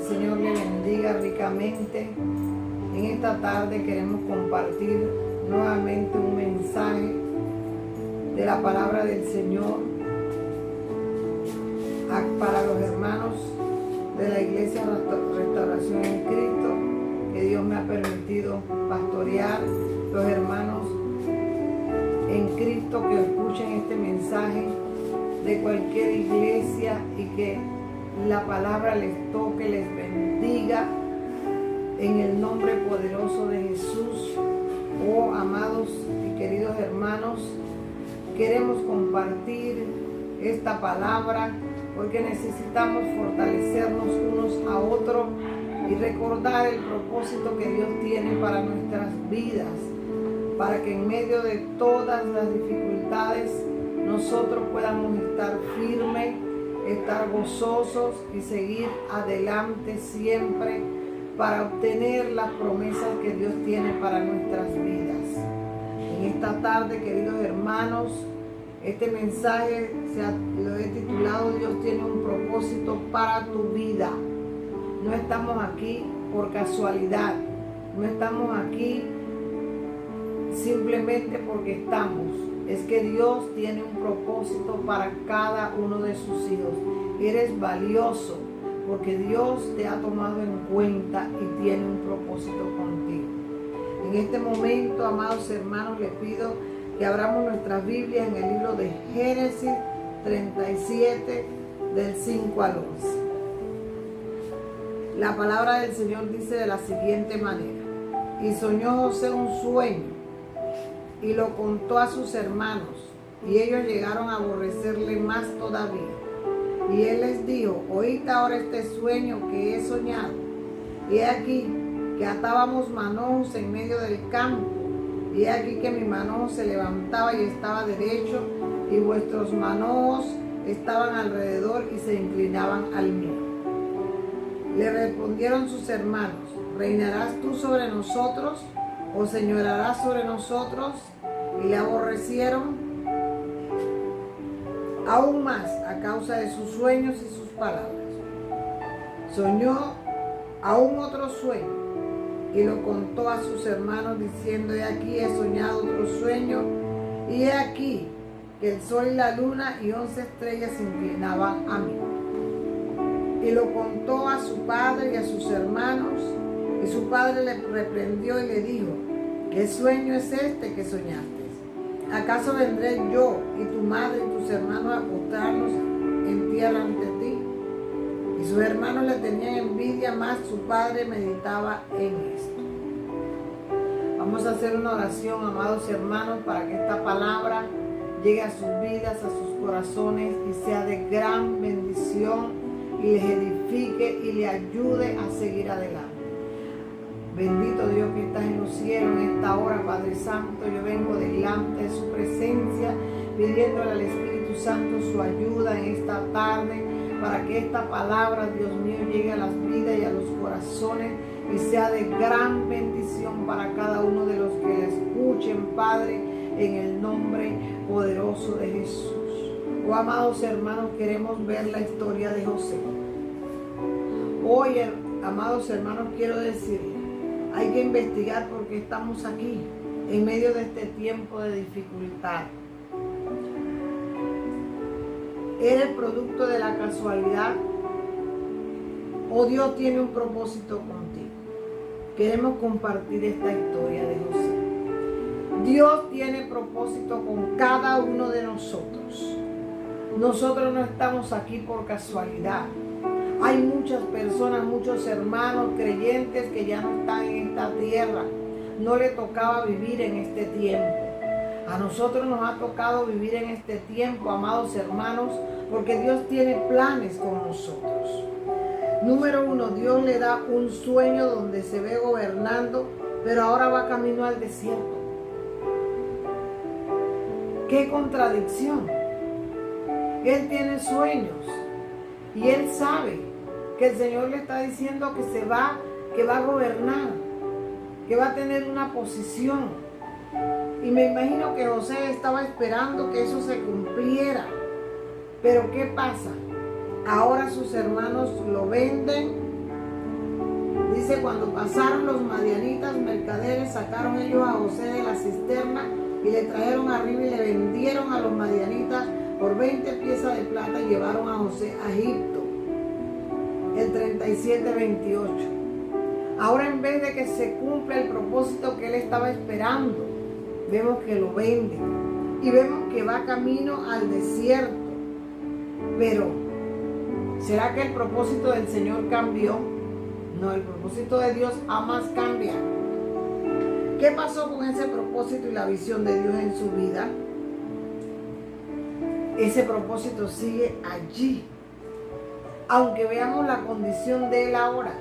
Señor le bendiga ricamente. En esta tarde queremos compartir nuevamente un mensaje de la palabra del Señor para los hermanos de la Iglesia Restauración en Cristo, que Dios me ha permitido pastorear, los hermanos en Cristo que escuchen este mensaje de cualquier iglesia y que la palabra les toque, les bendiga en el nombre poderoso de Jesús. Oh, amados y queridos hermanos, queremos compartir esta palabra porque necesitamos fortalecernos unos a otros y recordar el propósito que Dios tiene para nuestras vidas, para que en medio de todas las dificultades nosotros podamos estar firmes, estar gozosos y seguir adelante siempre para obtener las promesas que Dios tiene para nuestras vidas. En esta tarde, queridos hermanos, este mensaje lo he titulado Dios tiene un propósito para tu vida. No estamos aquí por casualidad, no estamos aquí simplemente porque estamos. Es que Dios tiene un propósito para cada uno de sus hijos. Eres valioso porque Dios te ha tomado en cuenta y tiene un propósito contigo. En este momento, amados hermanos, les pido que abramos nuestras Biblias en el libro de Génesis 37, del 5 al 11. La palabra del Señor dice de la siguiente manera: y soñó José un sueño y lo contó a sus hermanos, y ellos llegaron a aborrecerle más todavía. Y él les dijo: oíd ahora este sueño que he soñado. Y he aquí que atábamos manojos en medio del campo, y he aquí que mi manojo se levantaba y estaba derecho, y vuestros manojos estaban alrededor y se inclinaban al mío. Le respondieron sus hermanos: ¿reinarás tú sobre nosotros o señorarás sobre nosotros? Y le aborrecieron aún más a causa de sus sueños y sus palabras. Soñó aún otro sueño y lo contó a sus hermanos diciendo: he aquí he soñado otro sueño, y he aquí que el sol y la luna y 11 estrellas se inclinaban a mí. Y lo contó a su padre y a sus hermanos, y su padre le reprendió y le dijo: ¿qué sueño es este que soñaste? ¿Acaso vendré yo y tu madre y tus hermanos a postrarnos en tierra ante ti? Y sus hermanos le tenían envidia, mas su padre meditaba en esto. Vamos a hacer una oración, amados hermanos, para que esta palabra llegue a sus vidas, a sus corazones y sea de gran bendición y les edifique y les ayude a seguir adelante. Bendito Dios que estás en los cielos en esta hora, Padre Santo. Yo vengo delante de su presencia, pidiéndole al Espíritu Santo su ayuda en esta tarde, para que esta palabra, Dios mío, llegue a las vidas y a los corazones y sea de gran bendición para cada uno de los que la escuchen, Padre, en el nombre poderoso de Jesús. Oh, amados hermanos, queremos ver la historia de José. Hoy, amados hermanos, quiero decirles: hay que investigar por qué estamos aquí, en medio de este tiempo de dificultad. ¿Eres producto de la casualidad o Dios tiene un propósito contigo? Queremos compartir esta historia de José. Dios tiene propósito con cada uno de nosotros. Nosotros no estamos aquí por casualidad. Hay muchas personas, muchos hermanos creyentes que ya no están en esta tierra. No le tocaba vivir en este tiempo. A nosotros nos ha tocado vivir en este tiempo, amados hermanos, porque Dios tiene planes con nosotros. Número 1, Dios le da un sueño donde se ve gobernando, pero ahora va camino al desierto. ¡Qué contradicción! Él tiene sueños y él sabe que el Señor le está diciendo que va a gobernar, que va a tener una posición. Y me imagino que José estaba esperando que eso se cumpliera. Pero ¿qué pasa? Ahora sus hermanos lo venden Dice, cuando pasaron los madianitas mercaderes, sacaron ellos a José de la cisterna y le trajeron arriba y le vendieron a los madianitas por 20 piezas de plata y llevaron a José a Egipto. El 37:28. Ahora, en vez de que se cumpla el propósito que él estaba esperando, vemos que lo venden y vemos que va camino al desierto. Pero, ¿será que el propósito del Señor cambió? No, el propósito de Dios jamás cambia. ¿Qué pasó con ese propósito y la visión de Dios en su vida? Ese propósito sigue allí. Aunque veamos la condición de él ahora,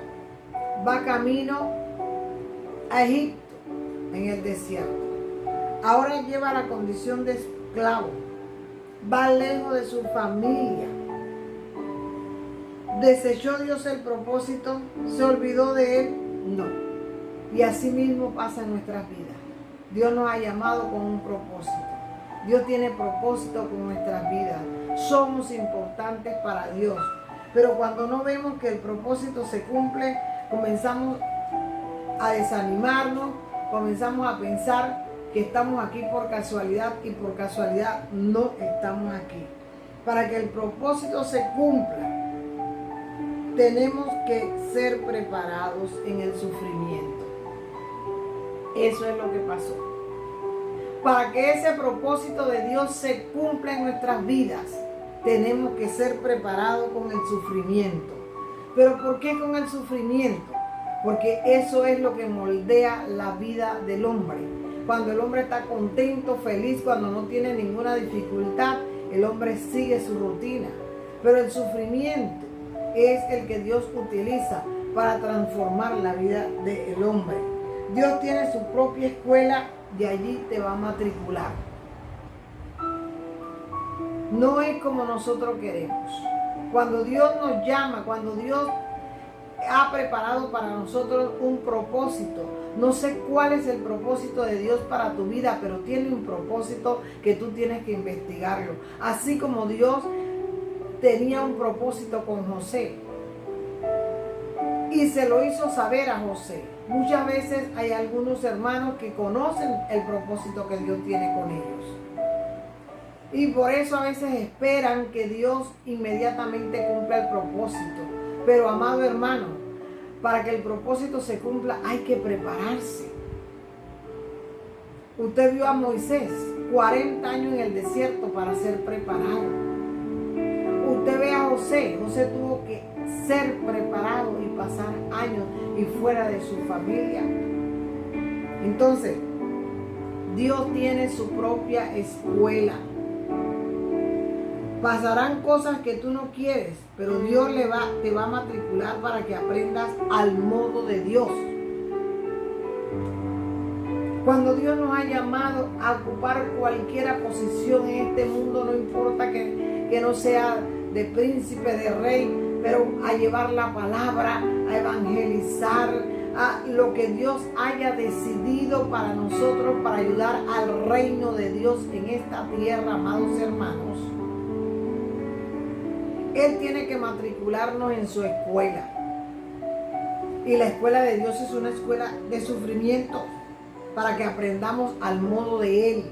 va camino a Egipto, en el desierto. Ahora lleva la condición de esclavo. Va lejos de su familia. ¿Desechó Dios el propósito? ¿Se olvidó de él? No. Y así mismo pasa en nuestras vidas. Dios nos ha llamado con un propósito. Dios tiene propósito con nuestras vidas. Somos importantes para Dios. Pero cuando no vemos que el propósito se cumple, comenzamos a desanimarnos, comenzamos a pensar que estamos aquí por casualidad y por casualidad no estamos aquí. Para que el propósito se cumpla, tenemos que ser preparados en el sufrimiento. Eso es lo que pasó. Para que ese propósito de Dios se cumpla en nuestras vidas, tenemos que ser preparados con el sufrimiento. ¿Pero por qué con el sufrimiento? Porque eso es lo que moldea la vida del hombre. Cuando el hombre está contento, feliz, cuando no tiene ninguna dificultad, el hombre sigue su rutina. Pero el sufrimiento es el que Dios utiliza para transformar la vida del hombre. Dios tiene su propia escuela y allí te va a matricular. No es como nosotros queremos. Cuando Dios nos llama, cuando Dios ha preparado para nosotros un propósito, no sé cuál es el propósito de Dios para tu vida, pero tiene un propósito que tú tienes que investigarlo. Así como Dios tenía un propósito con José y se lo hizo saber a José. Muchas veces hay algunos hermanos que conocen el propósito que Dios tiene con ellos. Y por eso a veces esperan que Dios inmediatamente cumpla el propósito. Pero, amado hermano, para que el propósito se cumpla hay que prepararse. Usted vio a Moisés 40 años en el desierto para ser preparado. Usted ve a José. José tuvo que ser preparado y pasar años y fuera de su familia. Entonces, Dios tiene su propia escuela. Pasarán cosas que tú no quieres, pero Dios te va a matricular para que aprendas al modo de Dios. Cuando Dios nos ha llamado a ocupar cualquier posición en este mundo, no importa que no sea de príncipe, de rey, pero a llevar la palabra, a evangelizar, a lo que Dios haya decidido para nosotros, para ayudar al reino de Dios en esta tierra, amados hermanos. Él tiene que matricularnos en su escuela. Y la escuela de Dios es una escuela de sufrimiento para que aprendamos al modo de Él.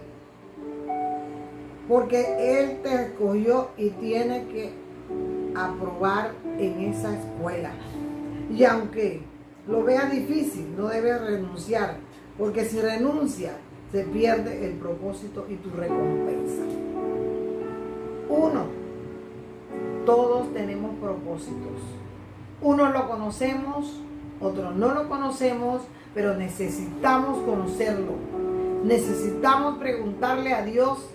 Porque Él te escogió y tiene que aprobar en esa escuela. Y aunque lo veas difícil, no debes renunciar. Porque si renuncias, se pierde el propósito y tu recompensa. Todos tenemos propósitos. Unos lo conocemos, otros no lo conocemos, pero necesitamos conocerlo. Necesitamos preguntarle a Dios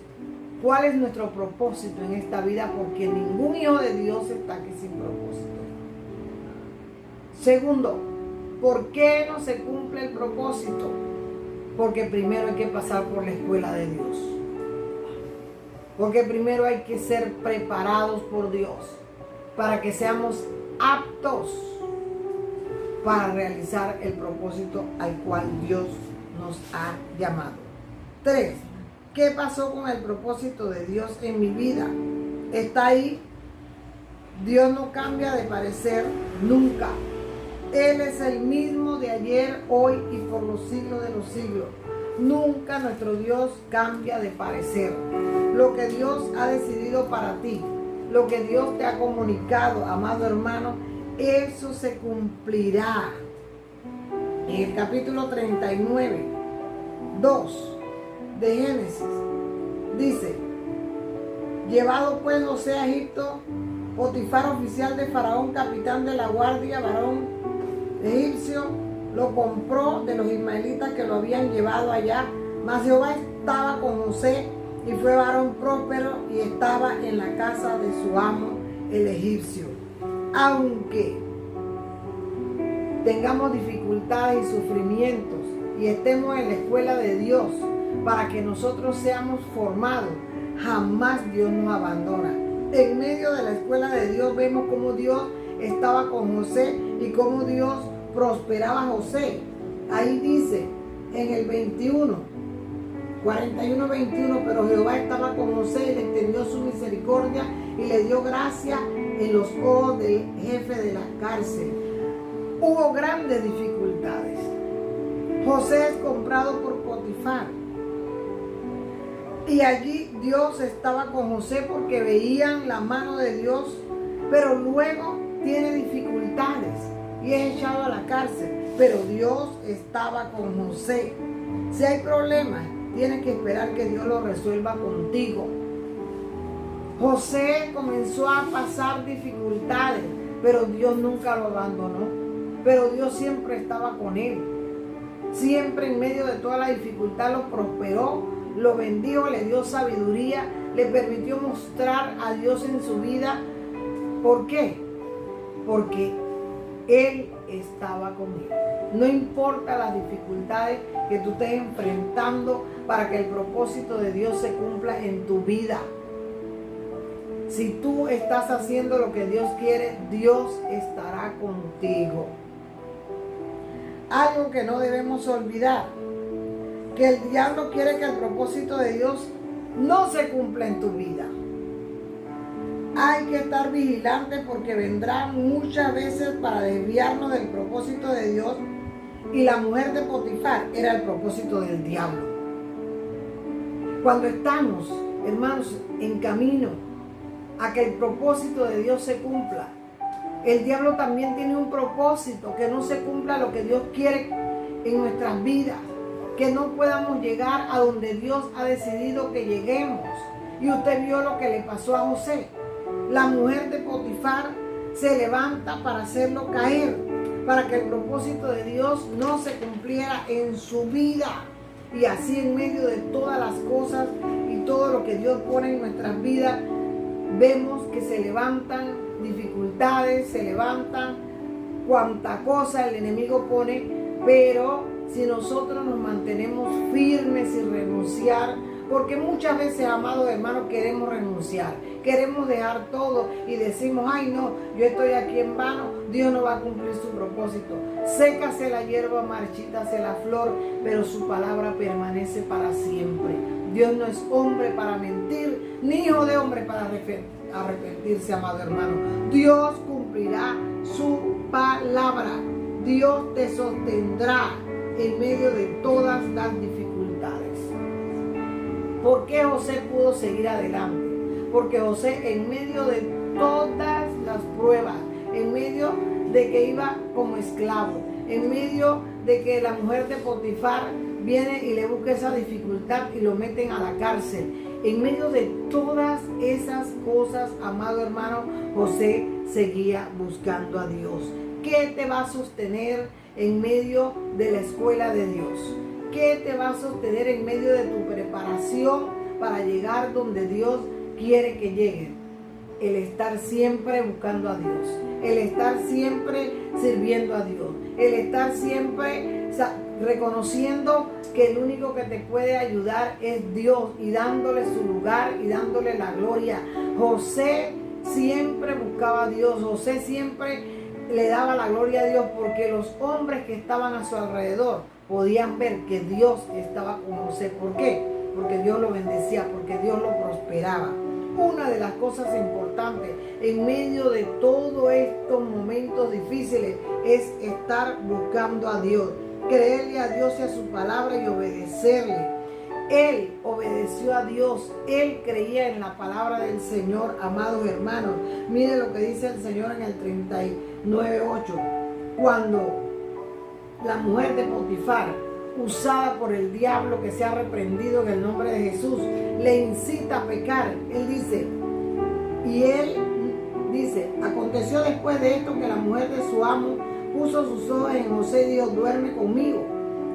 cuál es nuestro propósito en esta vida, porque ningún hijo de Dios está aquí sin propósito. Segundo, ¿por qué no se cumple el propósito? Porque primero hay que pasar por la escuela de Dios. Porque primero hay que ser preparados por Dios para que seamos aptos para realizar el propósito al cual Dios nos ha llamado. 3. ¿Qué pasó con el propósito de Dios en mi vida? Está ahí. Dios no cambia de parecer nunca. Él es el mismo de ayer, hoy y por los siglos de los siglos. Nunca nuestro Dios cambia de parecer. Lo que Dios ha decidido para ti, lo que Dios te ha comunicado, amado hermano, eso se cumplirá. En el capítulo 39, 2 de Génesis, dice: llevado pues José a Egipto, Potifar, oficial de Faraón, capitán de la guardia, varón egipcio, lo compró de los ismaelitas que lo habían llevado allá. Mas Jehová estaba con José y fue varón próspero y estaba en la casa de su amo, el egipcio. Aunque tengamos dificultades y sufrimientos y estemos en la escuela de Dios para que nosotros seamos formados, jamás Dios nos abandona. En medio de la escuela de Dios vemos cómo Dios estaba con José y cómo Dios prosperaba a José. Ahí dice en el 41-21, pero Jehová estaba con José y le extendió su misericordia y le dio gracia en los ojos del jefe de la cárcel. Hubo grandes dificultades. José es comprado por Potifar. Y allí Dios estaba con José porque veían la mano de Dios, pero luego tiene dificultades y es echado a la cárcel. Pero Dios estaba con José. Si hay problemas, tienes que esperar que Dios lo resuelva contigo. José comenzó a pasar dificultades, pero Dios nunca lo abandonó. Pero Dios siempre estaba con él. Siempre en medio de toda la dificultad lo prosperó, lo bendijo, le dio sabiduría, le permitió mostrar a Dios en su vida. ¿Por qué? Porque Él estaba con él. No importa las dificultades que tú estés enfrentando para que el propósito de Dios se cumpla en tu vida. Si tú estás haciendo lo que Dios quiere, Dios estará contigo. Algo que no debemos olvidar, que el diablo quiere que el propósito de Dios no se cumpla en tu vida. Hay que estar vigilantes porque vendrá muchas veces para desviarnos del propósito de Dios. Y la mujer de Potifar era el propósito del diablo. Cuando estamos, hermanos, en camino a que el propósito de Dios se cumpla, el diablo también tiene un propósito, que no se cumpla lo que Dios quiere en nuestras vidas, que no podamos llegar a donde Dios ha decidido que lleguemos. Y usted vio lo que le pasó a José. La mujer de Potifar se levanta para hacerlo caer, para que el propósito de Dios no se cumpliera en su vida. Y así en medio de todas las cosas y todo lo que Dios pone en nuestras vidas, vemos que se levantan dificultades, se levantan cuanta cosa el enemigo pone, pero si nosotros nos mantenemos firmes y renunciar, porque muchas veces, amados hermanos, queremos renunciar, queremos dejar todo y decimos: ay no, yo estoy aquí en vano, Dios no va a cumplir su propósito. Sécase la hierba, marchítase la flor, pero su palabra permanece para siempre. Dios no es hombre para mentir, ni hijo de hombre para arrepentirse, amado hermano. Dios cumplirá su palabra. Dios te sostendrá en medio de todas las dificultades. ¿Por qué José pudo seguir adelante? Porque José, en medio de todas las pruebas, en medio de que iba como esclavo, en medio de que la mujer de Potifar viene y le busca esa dificultad y lo meten a la cárcel, en medio de todas esas cosas, amado hermano, José seguía buscando a Dios. ¿Qué te va a sostener en medio de la escuela de Dios? ¿Qué te va a sostener en medio de tu preparación para llegar donde Dios quiere que llegue? El estar siempre buscando a Dios, el estar siempre sirviendo a Dios, el estar siempre reconociendo que el único que te puede ayudar es Dios y dándole su lugar y dándole la gloria. José siempre buscaba a Dios, José siempre le daba la gloria a Dios, porque los hombres que estaban a su alrededor podían ver que Dios estaba con José. ¿Por qué? Porque Dios lo bendecía, porque Dios lo prosperaba. una de las cosas importantes en medio de todos estos momentos difíciles es estar buscando a Dios, creerle a Dios y a su palabra y obedecerle. Él obedeció a Dios, él creía en la palabra del Señor, amados hermanos. Mire lo que dice el Señor en el 39:8. Cuando la mujer de Potifar, usada por el diablo que se ha reprendido en el nombre de Jesús, le incita a pecar, él dice, aconteció después de esto que la mujer de su amo puso sus ojos en José y dijo, duerme conmigo.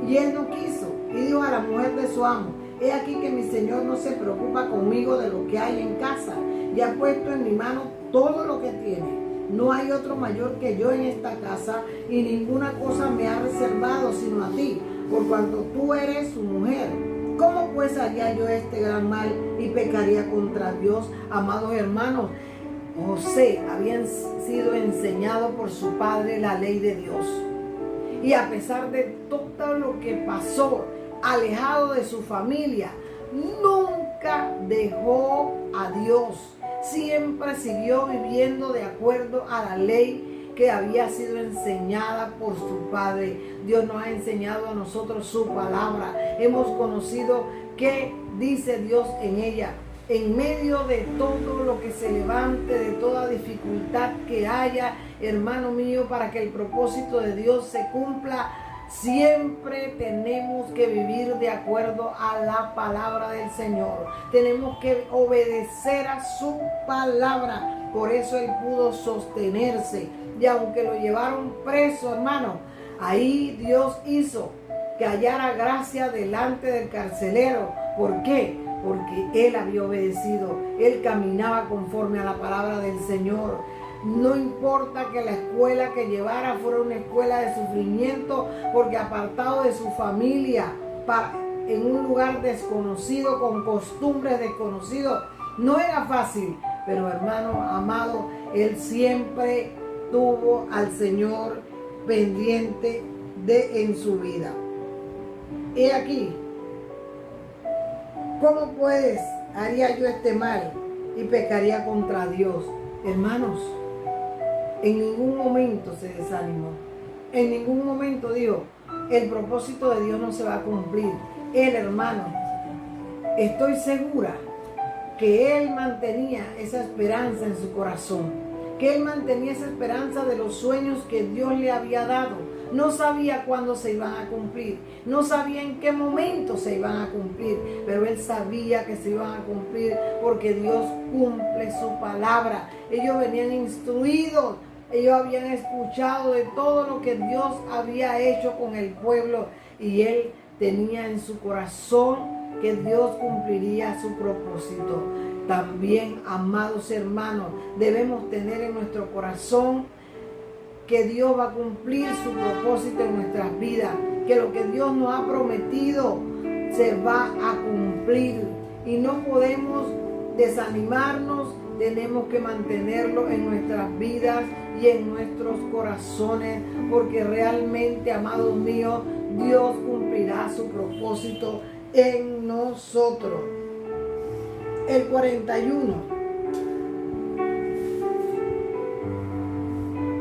Y él no quiso, y dijo a la mujer de su amo, he aquí que mi señor no se preocupa conmigo de lo que hay en casa, y ha puesto en mi mano todo lo que tiene. No hay otro mayor que yo en esta casa, y ninguna cosa me ha reservado sino a ti, por cuanto tú eres su mujer. ¿Cómo pues haría yo este gran mal y pecaría contra Dios? Amados hermanos, José había sido enseñado por su padre la ley de Dios. Y a pesar de todo lo que pasó, alejado de su familia, nunca dejó a Dios. Siempre siguió viviendo de acuerdo a la ley que había sido enseñada por su padre. Dios nos ha enseñado a nosotros su palabra. Hemos conocido qué dice Dios en ella. En medio de todo lo que se levante, de toda dificultad que haya, hermano mío, para que el propósito de Dios se cumpla, siempre tenemos que vivir de acuerdo a la palabra del Señor. Tenemos que obedecer a su palabra. Por eso él pudo sostenerse. Y aunque lo llevaron preso, hermano, ahí Dios hizo que hallara gracia delante del carcelero. ¿Por qué? Porque él había obedecido. Él caminaba conforme a la palabra del Señor. No importa que la escuela que llevara fuera una escuela de sufrimiento, porque apartado de su familia, en un lugar desconocido, con costumbres desconocidas, no era fácil. Pero hermano amado, él siempre tuvo al Señor pendiente en su vida. He aquí, ¿cómo pues haría yo este mal y pecaría contra Dios? Hermanos, en ningún momento se desanimó. En ningún momento dijo, el propósito de Dios no se va a cumplir. Él, hermano, estoy segura que él mantenía esa esperanza en su corazón. Que él mantenía esa esperanza de los sueños que Dios le había dado. No sabía cuándo se iban a cumplir. No sabía en qué momento se iban a cumplir. Pero él sabía que se iban a cumplir porque Dios cumple su palabra. Ellos venían instruidos. Ellos habían escuchado de todo lo que Dios había hecho con el pueblo. Y él tenía en su corazón que Dios cumpliría su propósito. También, amados hermanos, debemos tener en nuestro corazón que Dios va a cumplir su propósito en nuestras vidas, que lo que Dios nos ha prometido se va a cumplir y no podemos desanimarnos. Tenemos que mantenerlo en nuestras vidas y en nuestros corazones, porque realmente, amados míos, Dios cumplirá su propósito en nosotros. El 41.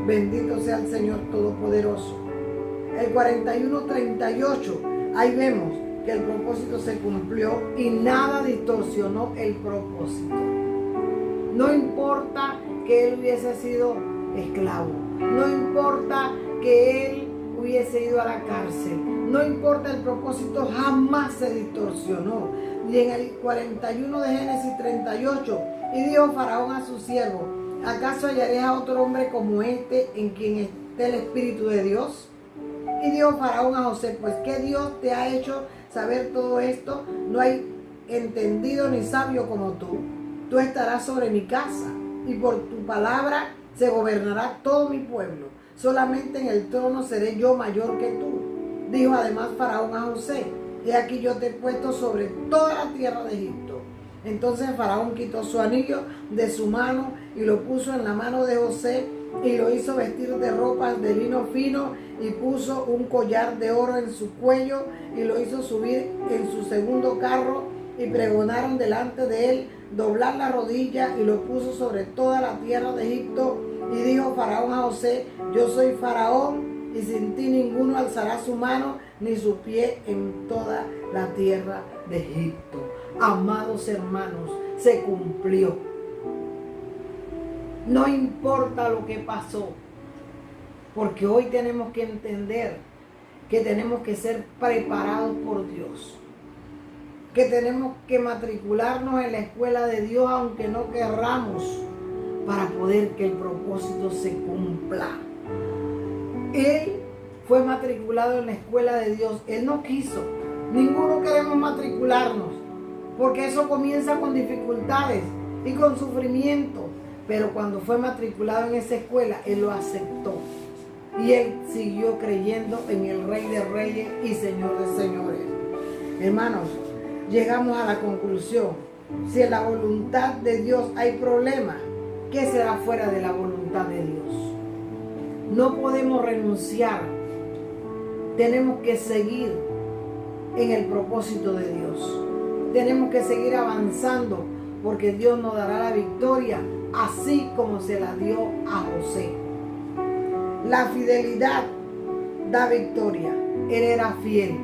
Bendito sea el Señor Todopoderoso. El 41:38. Ahí vemos que el propósito se cumplió y nada distorsionó el propósito. No importa que él hubiese sido esclavo. No importa que él hubiese ido a la cárcel. No importa, el propósito jamás se distorsionó. Y en el 41 de Génesis 38, y dijo Faraón a su siervo, ¿acaso hallaré a otro hombre como este en quien esté el Espíritu de Dios? Y dijo Faraón a José, pues ¿qué Dios te ha hecho saber todo esto? No hay entendido ni sabio como tú. Tú estarás sobre mi casa, y por tu palabra se gobernará todo mi pueblo. Solamente en el trono seré yo mayor que tú. Dijo además Faraón a José, he aquí yo te he puesto sobre toda la tierra de Egipto. Entonces Faraón quitó su anillo de su mano y lo puso en la mano de José y lo hizo vestir de ropas de lino fino y puso un collar de oro en su cuello y lo hizo subir en su segundo carro y pregonaron delante de él doblar la rodilla, y lo puso sobre toda la tierra de Egipto. Y dijo Faraón a José: yo soy Faraón, y sin ti ninguno alzará su mano ni su pie en toda la tierra de Egipto. Amados hermanos, se cumplió. No importa lo que pasó, porque hoy tenemos que entender que tenemos que ser preparados por Dios, que tenemos que matricularnos en la escuela de Dios aunque no querramos, para poder que el propósito se cumpla. Él fue matriculado en la escuela de Dios. Él no quiso. Ninguno queremos matricularnos, porque eso comienza con dificultades y con sufrimiento. Pero cuando fue matriculado en esa escuela, él lo aceptó. Y él siguió creyendo en el Rey de Reyes y Señor de Señores. Hermanos, llegamos a la conclusión: si en la voluntad de Dios hay problemas, ¿qué será fuera de la voluntad de Dios? No podemos renunciar. Tenemos que seguir en el propósito de Dios. Tenemos que seguir avanzando, porque Dios nos dará la victoria, así como se la dio a José. La fidelidad da victoria. Él era fiel.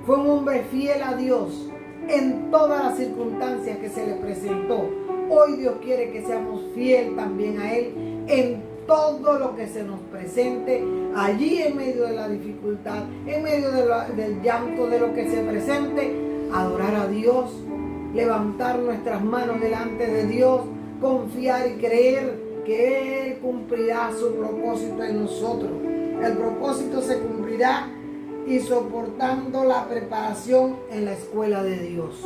Fue un hombre fiel a Dios en todas las circunstancias que se le presentó. Hoy Dios quiere que seamos fieles también a Él en todo lo que se nos presente, allí en medio de la dificultad, en medio del llanto, de lo que se presente. Adorar a Dios, levantar nuestras manos delante de Dios, confiar y creer que Él cumplirá su propósito en nosotros. El propósito se cumplirá y soportando la preparación en la escuela de Dios.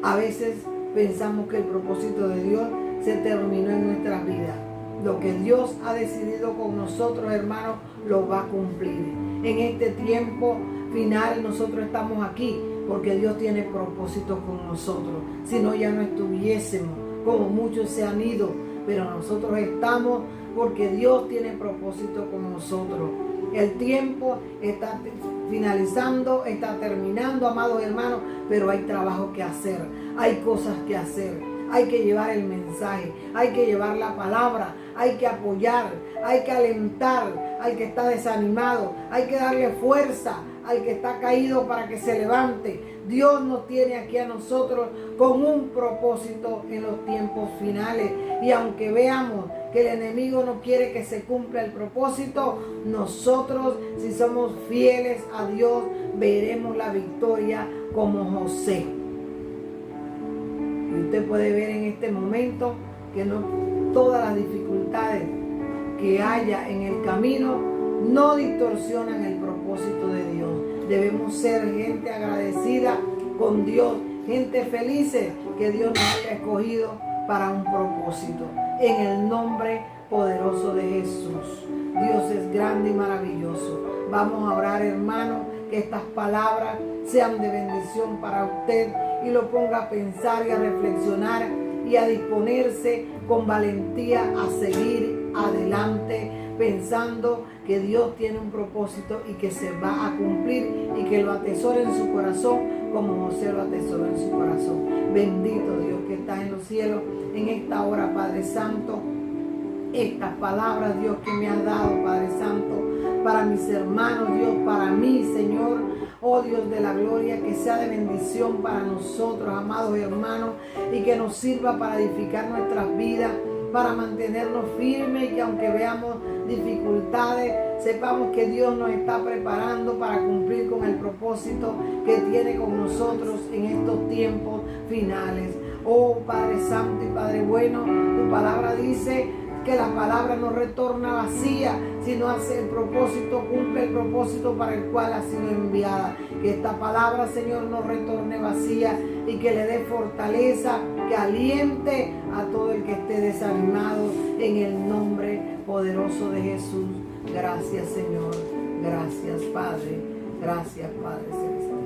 A veces pensamos que el propósito de Dios se terminó en nuestras vidas. Lo que Dios ha decidido con nosotros, hermanos, lo va a cumplir. En este tiempo final nosotros estamos aquí porque Dios tiene propósitos con nosotros. Si no, ya no estuviésemos, como muchos se han ido, pero nosotros estamos porque Dios tiene propósito con nosotros. El tiempo está finalizando, está terminando, amados hermanos, pero hay trabajo que hacer, hay cosas que hacer. Hay que llevar el mensaje, hay que llevar la palabra, hay que apoyar, hay que alentar al que está desanimado, hay que darle fuerza al que está caído para que se levante. Dios nos tiene aquí a nosotros con un propósito en los tiempos finales. Y aunque veamos que el enemigo no quiere que se cumpla el propósito, nosotros, si somos fieles a Dios, veremos la victoria como José. Y usted puede ver en este momento que no todas las dificultades que haya en el camino no distorsionan el propósito de Dios. Debemos ser gente agradecida con Dios, gente felices que Dios nos haya escogido para un propósito. En el nombre poderoso de Jesús. Dios es grande y maravilloso. Vamos a orar, hermano, que estas palabras sean de bendición para usted y lo ponga a pensar y a reflexionar y a disponerse con valentía a seguir adelante, pensando que Dios tiene un propósito y que se va a cumplir, y que lo atesore en su corazón como José lo atesoró en su corazón. Bendito Dios que está en los cielos, en esta hora, Padre Santo, estas palabras, Dios, que me has dado, Padre Santo, para mis hermanos, Dios, para mí, Señor, oh Dios de la gloria, que sea de bendición para nosotros, amados hermanos, y que nos sirva para edificar nuestras vidas, para mantenernos firmes, y que aunque veamos dificultades, sepamos que Dios nos está preparando para cumplir con el propósito que tiene con nosotros en estos tiempos finales. Oh Padre Santo y Padre bueno, tu palabra dice que la palabra no retorna vacía, sino hace el propósito, cumple el propósito para el cual ha sido enviada. Que esta palabra, Señor, no retorne vacía y que le dé fortaleza, que aliente a todo el que esté desanimado, en el nombre poderoso de Jesús. Gracias, Señor. Gracias, Padre. Gracias, Padre Celestial.